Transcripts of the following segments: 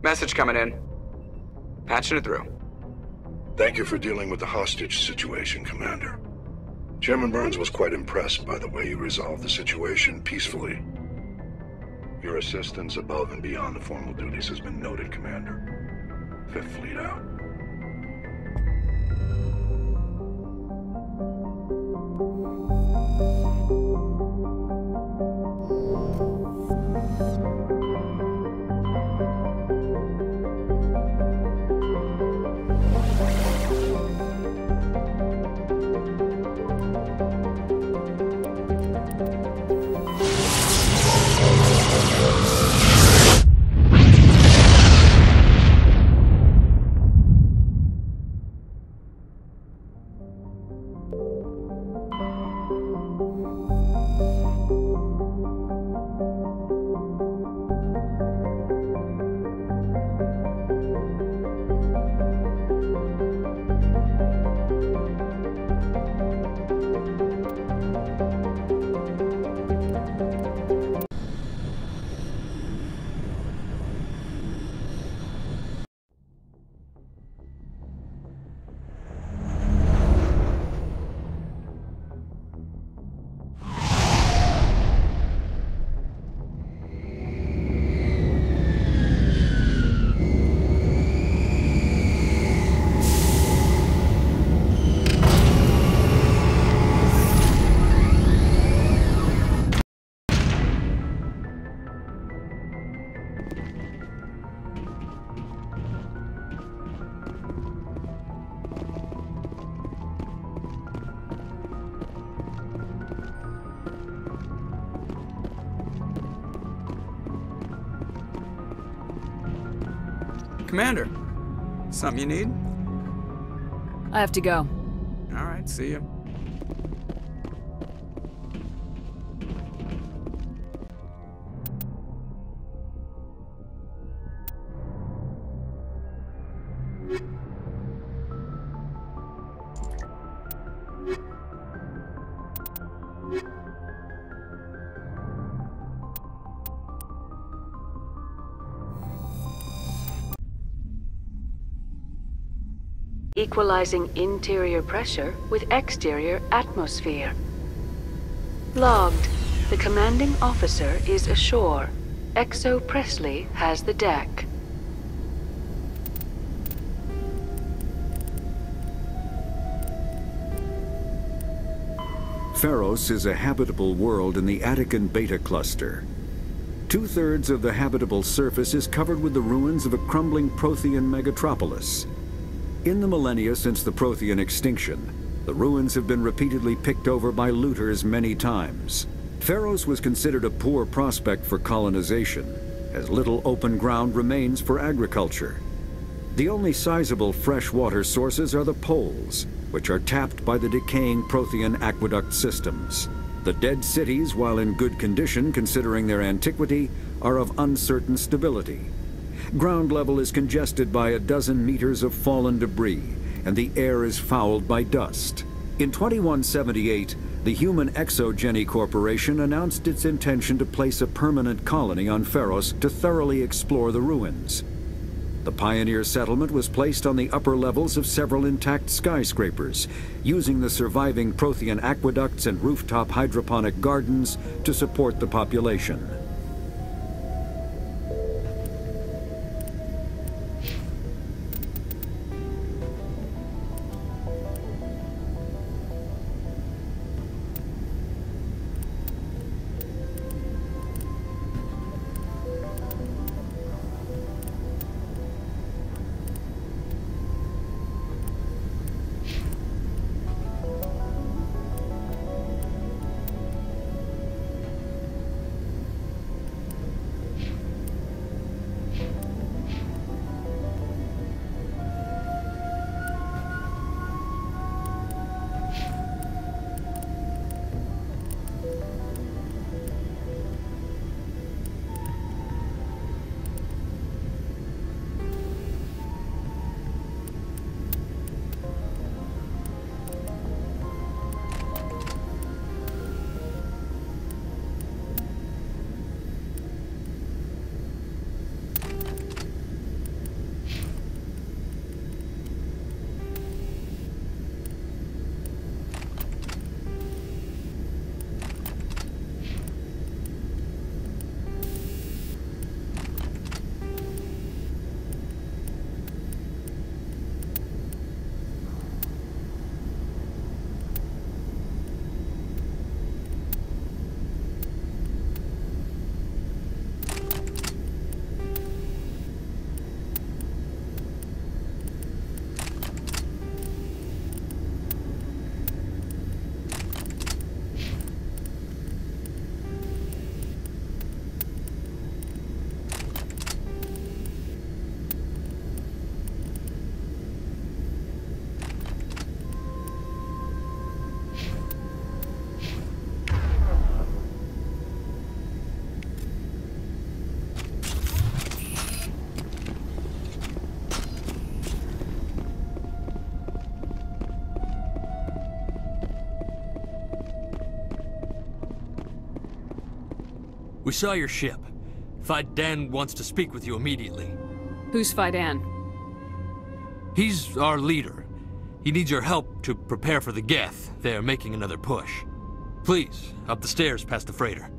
Message coming in. Patching it through. Thank you for dealing with the hostage situation, Commander. Chairman Burns was quite impressed by the way you resolved the situation peacefully. Your assistance above and beyond the formal duties has been noted, Commander. Fifth Fleet out. Commander, something you need? I have to go. All right, see ya. Equalizing interior pressure with exterior atmosphere. Logged. The commanding officer is ashore. Exo Presley has the deck. Pharos is a habitable world in the Attican Beta Cluster. 2/3 of the habitable surface is covered with the ruins of a crumbling Prothean megatropolis. In the millennia since the Prothean extinction, the ruins have been repeatedly picked over by looters many times. Pharos was considered a poor prospect for colonization, as little open ground remains for agriculture. The only sizable freshwater sources are the poles, which are tapped by the decaying Prothean aqueduct systems. The dead cities, while in good condition considering their antiquity, are of uncertain stability. Ground level is congested by a dozen meters of fallen debris, and the air is fouled by dust. In 2178, the Human Exogeny Corporation announced its intention to place a permanent colony on Pharos to thoroughly explore the ruins. The pioneer settlement was placed on the upper levels of several intact skyscrapers, using the surviving Prothean aqueducts and rooftop hydroponic gardens to support the population. saw your ship. Fidan wants to speak with you immediately. Who's Fidan? He's our leader. He needs your help to prepare for the Geth. They're making another push. Please, up the stairs past the freighter.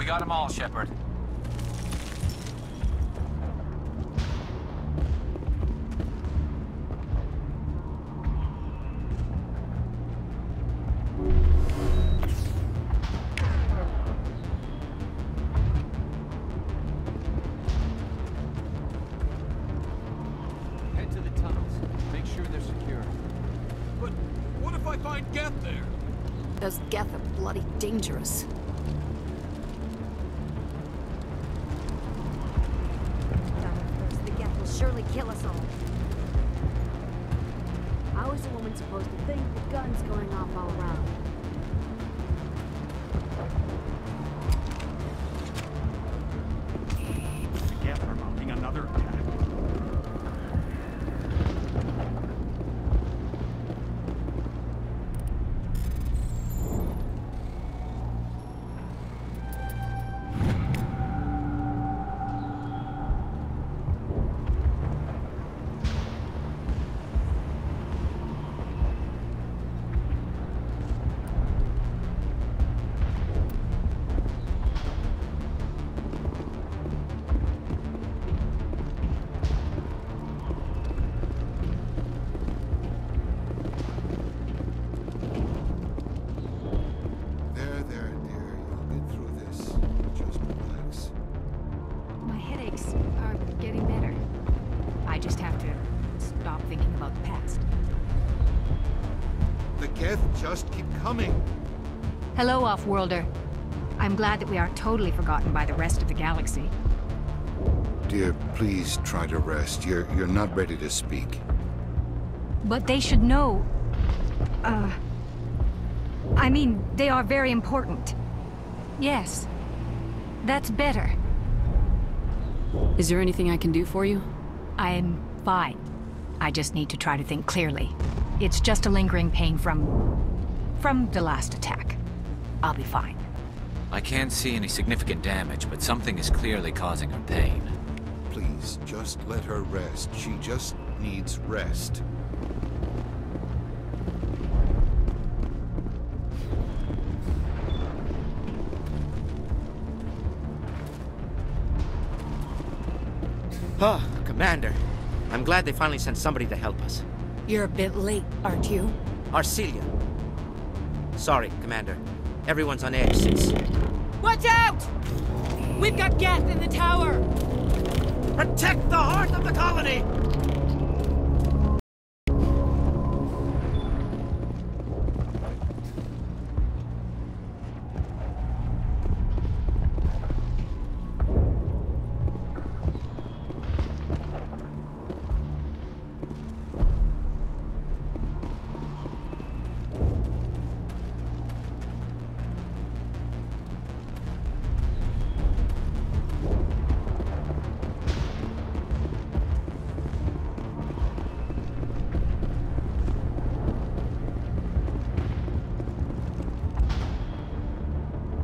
got them all, Shepard. Head to the tunnels. Make sure they're secure. But what if I find Geth there? Those Geth are bloody dangerous. The Geth will surely kill us all. How is a woman supposed to think with guns going off all around? things are getting better. I just have to stop thinking about the past. The Geth just keep coming. Hello, Off-Worlder. I'm glad that we aren't totally forgotten by the rest of the galaxy. Dear, please try to rest. You're not ready to speak. But they should know... I mean, they are very important. Yes. That's better. Is there anything I can do for you? I'm fine. I just need to try to think clearly. It's just a lingering pain from the last attack. I'll be fine. I can't see any significant damage, but something is clearly causing her pain. Please, just let her rest. She just needs rest. Oh, Commander. I'm glad they finally sent somebody to help us. You're a bit late, aren't you? Arcelia. Sorry, Commander. Everyone's on edge since... Watch out! We've got Geth in the tower! Protect the heart of the colony!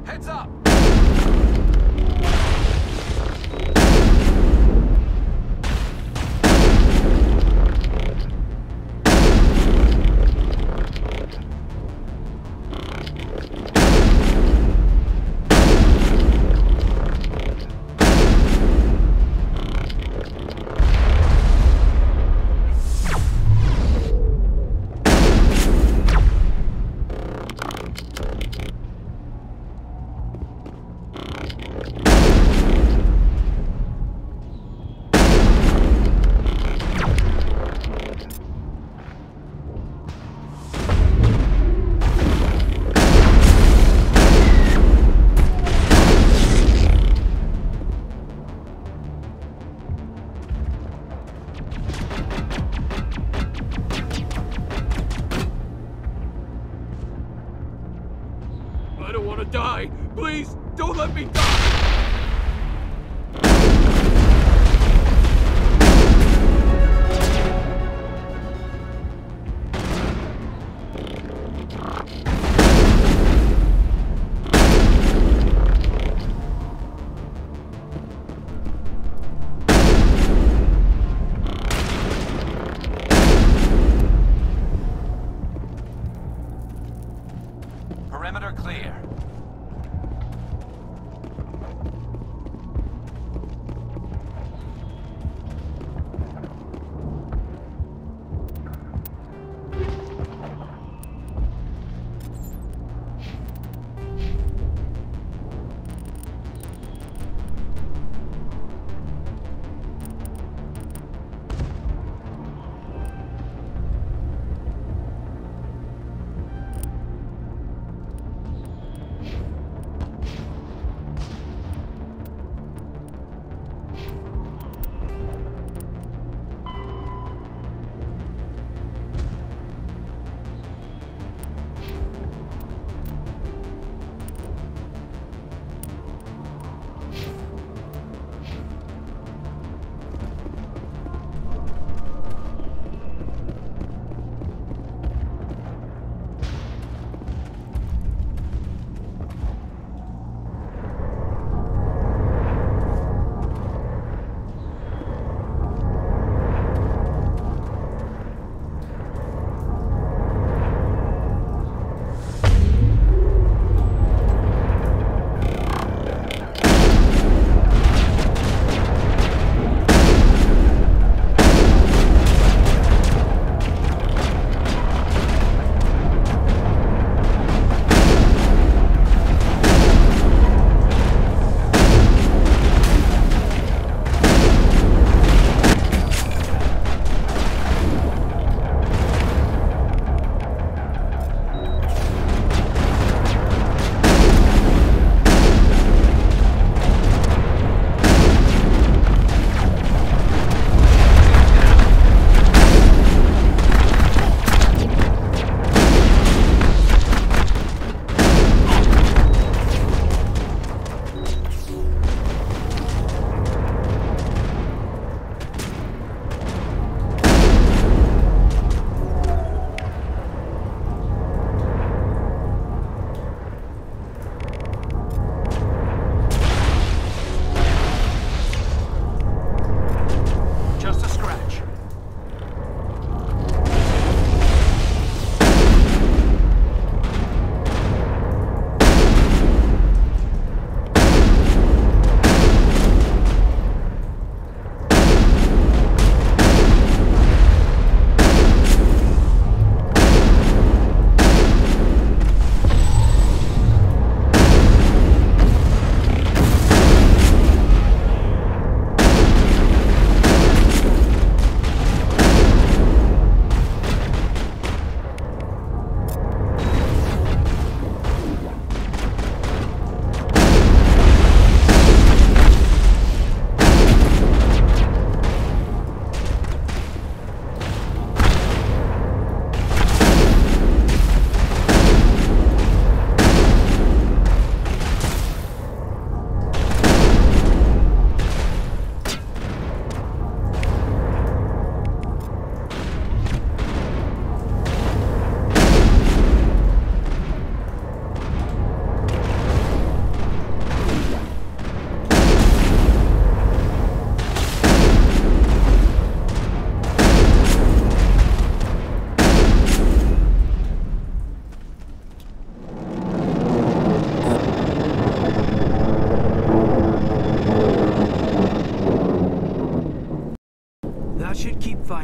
Heads up! I don't want to die. Please, don't let me die. Perimeter clear.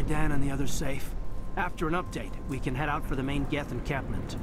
Dan and the others safe. After an update, we can head out for the main Geth encampment.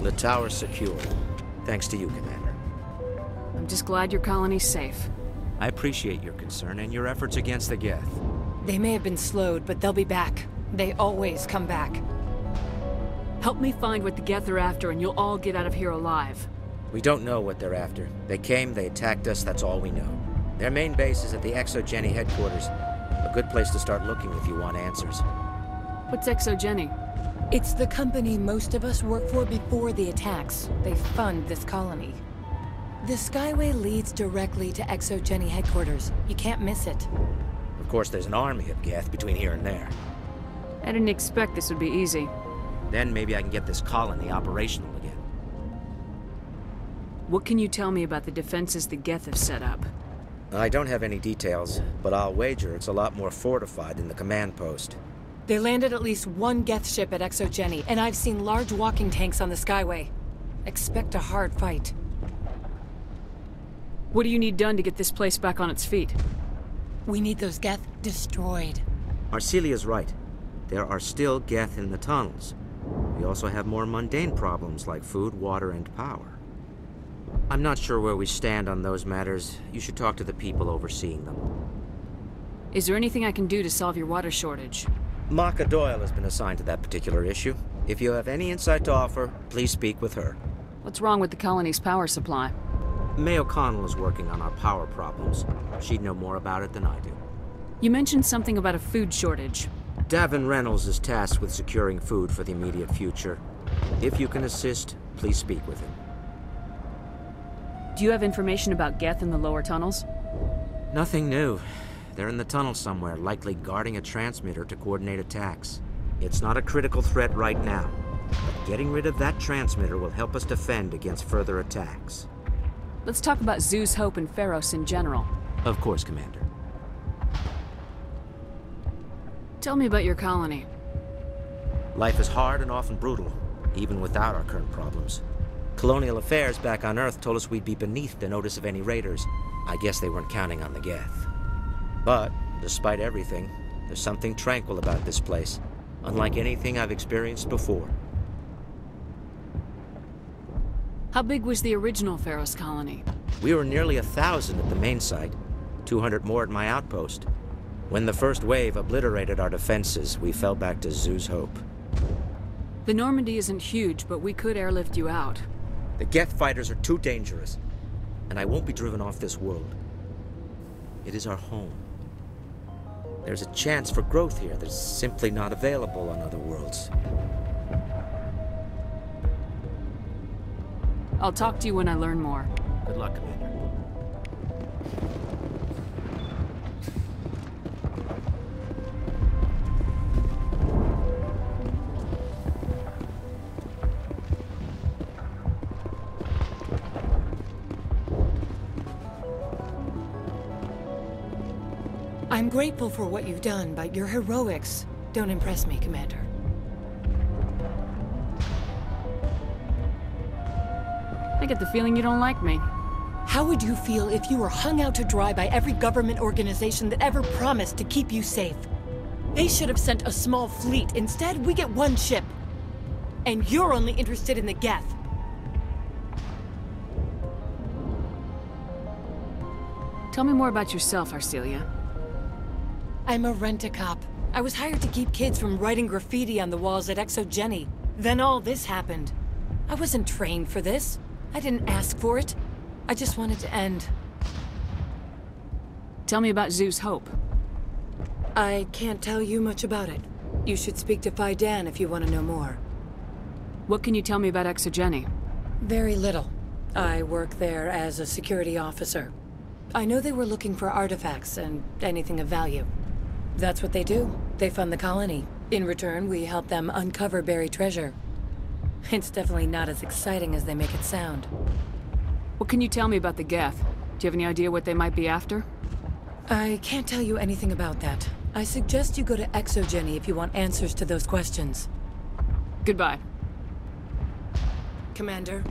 The tower's secure. Thanks to you, Commander. I'm just glad your colony's safe. I appreciate your concern and your efforts against the Geth. They may have been slowed, but they'll be back. They always come back. Help me find what the Geth are after, and you'll all get out of here alive. We don't know what they're after. They came, they attacked us, that's all we know. Their main base is at the GeForce headquarters. A good place to start looking if you want answers. What's GeForce? It's the company most of us worked for before the attacks. They fund this colony. The Skyway leads directly to GeForce headquarters. You can't miss it. Of course, there's an army of Geth between here and there. I didn't expect this would be easy. Then maybe I can get this colony operational again. What can you tell me about the defenses the Geth have set up? I don't have any details, but I'll wager it's a lot more fortified than the command post. They landed at least one Geth ship at GeForce, and I've seen large walking tanks on the Skyway. Expect a hard fight. What do you need done to get this place back on its feet? We need those Geth destroyed. Arcelia's right. There are still Geth in the tunnels. We also have more mundane problems like food, water, and power. I'm not sure where we stand on those matters. You should talk to the people overseeing them. Is there anything I can do to solve your water shortage? Maka Doyle has been assigned to that particular issue. If you have any insight to offer, please speak with her. What's wrong with the colony's power supply? May O'Connell is working on our power problems. She'd know more about it than I do. You mentioned something about a food shortage. Davin Reynolds is tasked with securing food for the immediate future. If you can assist, please speak with him. Do you have information about Geth in the lower tunnels? Nothing new. They're in the tunnel somewhere, likely guarding a transmitter to coordinate attacks. It's not a critical threat right now, but getting rid of that transmitter will help us defend against further attacks. Let's talk about Zeus, Hope, and Pharos in general. Of course, Commander. Tell me about your colony. Life is hard and often brutal, even without our current problems. Colonial affairs back on Earth told us we'd be beneath the notice of any raiders. I guess they weren't counting on the Geth. But, despite everything, there's something tranquil about this place, unlike anything I've experienced before. How big was the original Pharos colony? We were nearly 1,000 at the main site, 200 more at my outpost. When the first wave obliterated our defenses, we fell back to Zeus Hope. The Normandy isn't huge, but we could airlift you out. The Geth fighters are too dangerous, and I won't be driven off this world. It is our home. There's a chance for growth here that's simply not available on other worlds. I'll talk to you when I learn more. Good luck, Commander. I'm grateful for what you've done, but your heroics don't impress me, Commander. I get the feeling you don't like me. How would you feel if you were hung out to dry by every government organization that ever promised to keep you safe? They should have sent a small fleet. Instead, we get one ship. And you're only interested in the Geth. Tell me more about yourself, Arcelia. I'm a rent-a-cop. I was hired to keep kids from writing graffiti on the walls at ExoGeni. Then all this happened. I wasn't trained for this. I didn't ask for it. I just wanted to end. Tell me about Zeus Hope. I can't tell you much about it. You should speak to Phi Dan if you want to know more. What can you tell me about ExoGeni? Very little. I work there as a security officer. I know they were looking for artifacts and anything of value. That's what they do. They fund the colony. In return, we help them uncover buried treasure. It's definitely not as exciting as they make it sound. What can you tell me about the Geth? Do you have any idea what they might be after? I can't tell you anything about that. I suggest you go to ExoGeni if you want answers to those questions. Goodbye. Commander.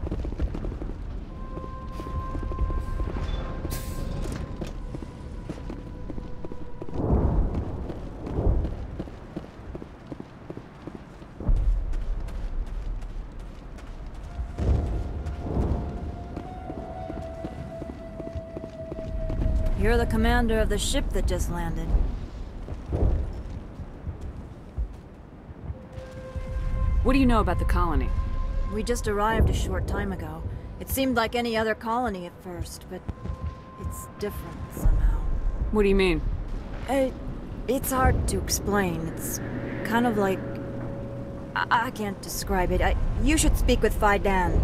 You're the commander of the ship that just landed. What do you know about the colony? We just arrived a short time ago. It seemed like any other colony at first, but it's different somehow. What do you mean? It's hard to explain. It's kind of like... I can't describe it. You should speak with Phi Dan.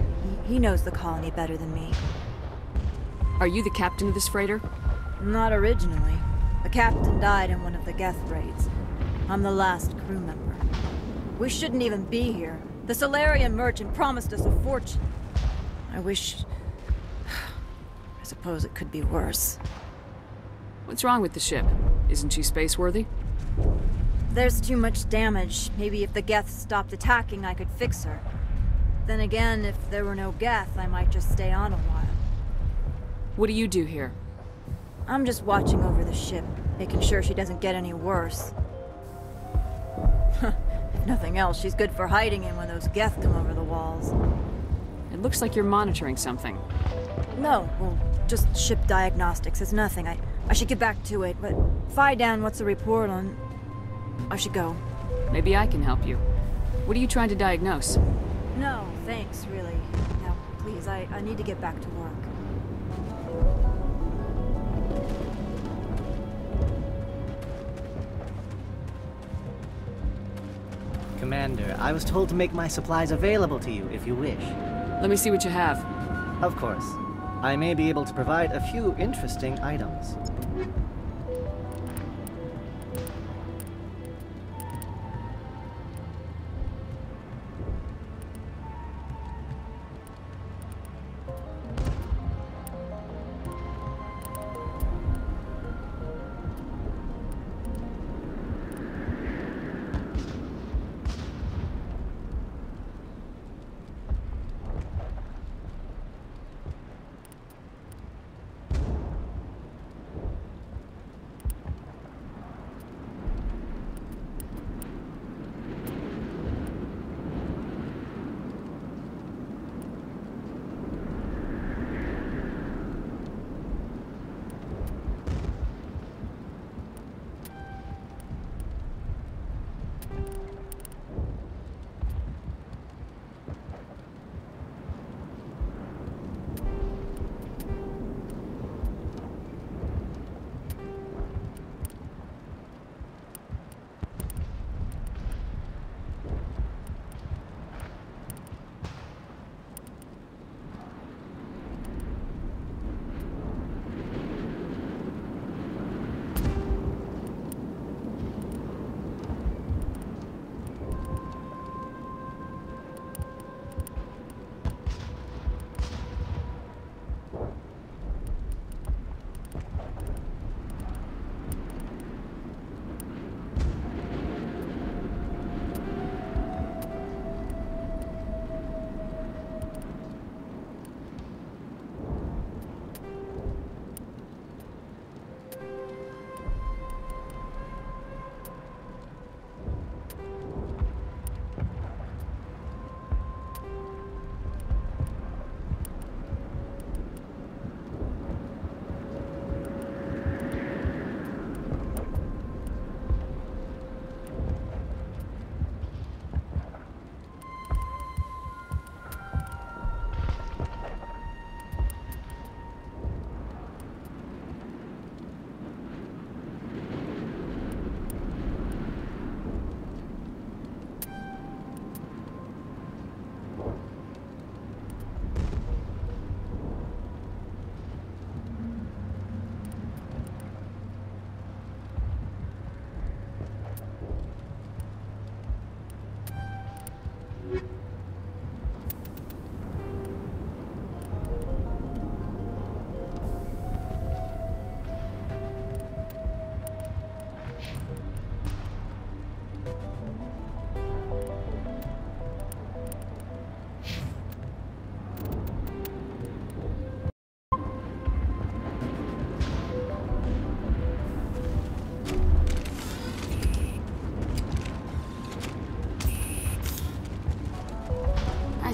He knows the colony better than me. Are you the captain of this freighter? Not originally. The captain died in one of the Geth raids. I'm the last crew member. We shouldn't even be here. The Solarian merchant promised us a fortune. I suppose it could be worse. What's wrong with the ship? Isn't she space-worthy? There's too much damage. Maybe if the Geth stopped attacking, I could fix her. Then again, if there were no Geth, I might just stay on a while. What do you do here? I'm just watching over the ship, making sure she doesn't get any worse. If nothing else, she's good for hiding in when those Geth come over the walls. It looks like you're monitoring something. No, well, just ship diagnostics. It's nothing. I should get back to it, but Dan, what's the report on... I should go. Maybe I can help you. What are you trying to diagnose? No, thanks, really. Now, please, I need to get back to work. Commander, I was told to make my supplies available to you if you wish. Let me see what you have. Of course. I may be able to provide a few interesting items.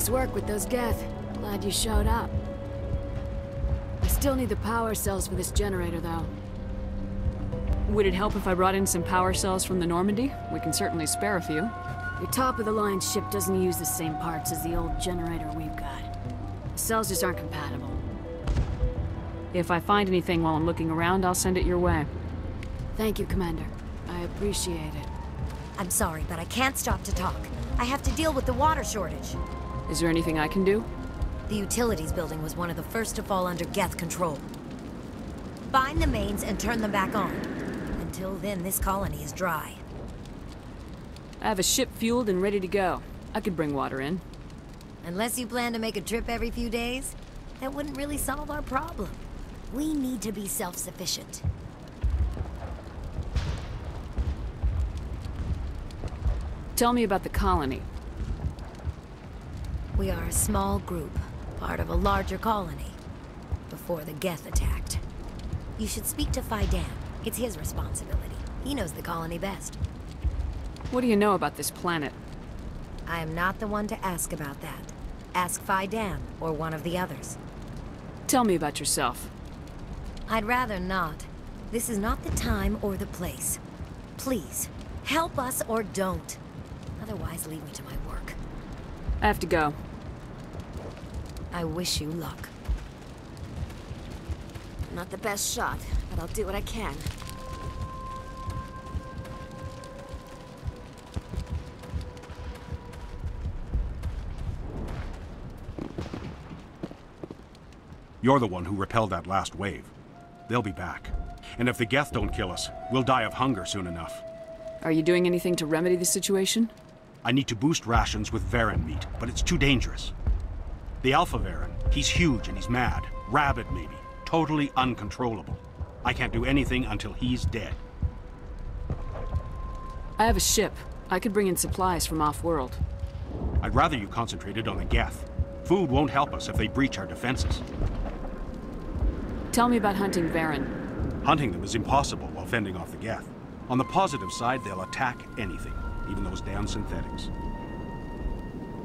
Nice work with those Geth. Glad you showed up. I still need the power cells for this generator, though. Would it help if I brought in some power cells from the Normandy? We can certainly spare a few. Your top-of-the-line ship doesn't use the same parts as the old generator we've got. The cells just aren't compatible. If I find anything while I'm looking around, I'll send it your way. Thank you, Commander. I appreciate it. I'm sorry, but I can't stop to talk. I have to deal with the water shortage. Is there anything I can do? The utilities building was one of the first to fall under Geth control. Find the mains and turn them back on. Until then, this colony is dry. I have a ship fueled and ready to go. I could bring water in. Unless you plan to make a trip every few days, that wouldn't really solve our problem. We need to be self-sufficient. Tell me about the colony. We are a small group, part of a larger colony, before the Geth attacked. You should speak to Dan. It's his responsibility. He knows the colony best. What do you know about this planet? I am not the one to ask about that. Ask Phi Dan, or one of the others. Tell me about yourself. I'd rather not. This is not the time or the place. Please, help us or don't. Otherwise, leave me to my work. I have to go. I wish you luck. Not the best shot, but I'll do what I can. You're the one who repelled that last wave. They'll be back. And if the Geth don't kill us, we'll die of hunger soon enough. Are you doing anything to remedy the situation? I need to boost rations with Varen meat, but it's too dangerous. The Alpha Varen, he's huge and he's mad. Rabid, maybe. Totally uncontrollable. I can't do anything until he's dead. I have a ship. I could bring in supplies from off-world. I'd rather you concentrated on the Geth. Food won't help us if they breach our defenses. Tell me about hunting Varen. Hunting them is impossible while fending off the Geth. On the positive side, they'll attack anything, even those damn synthetics.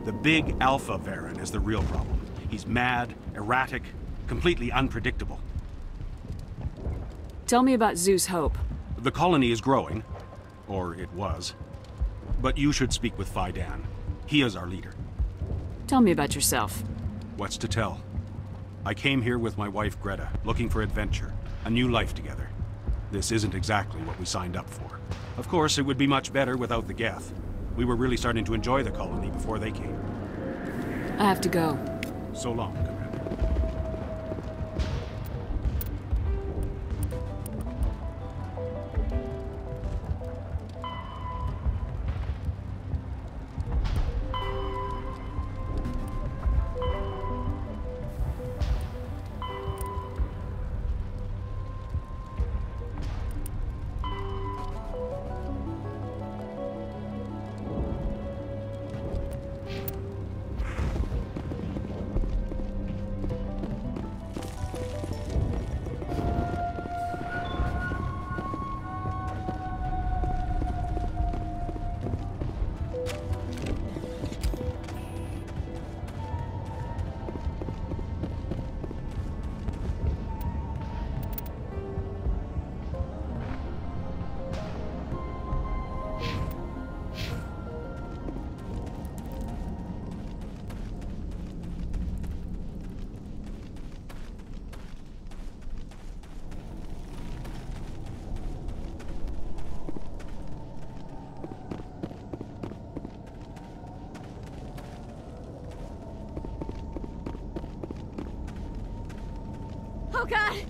The big Alpha Varen is the real problem. He's mad, erratic, completely unpredictable. Tell me about Zeus Hope. The colony is growing, or it was. But you should speak with Phi Dan. He is our leader. Tell me about yourself. What's to tell? I came here with my wife Greta, looking for adventure, a new life together. This isn't exactly what we signed up for. Of course, it would be much better without the Geth. We were really starting to enjoy the colony before they came. I have to go. So long, Commander. Oh god!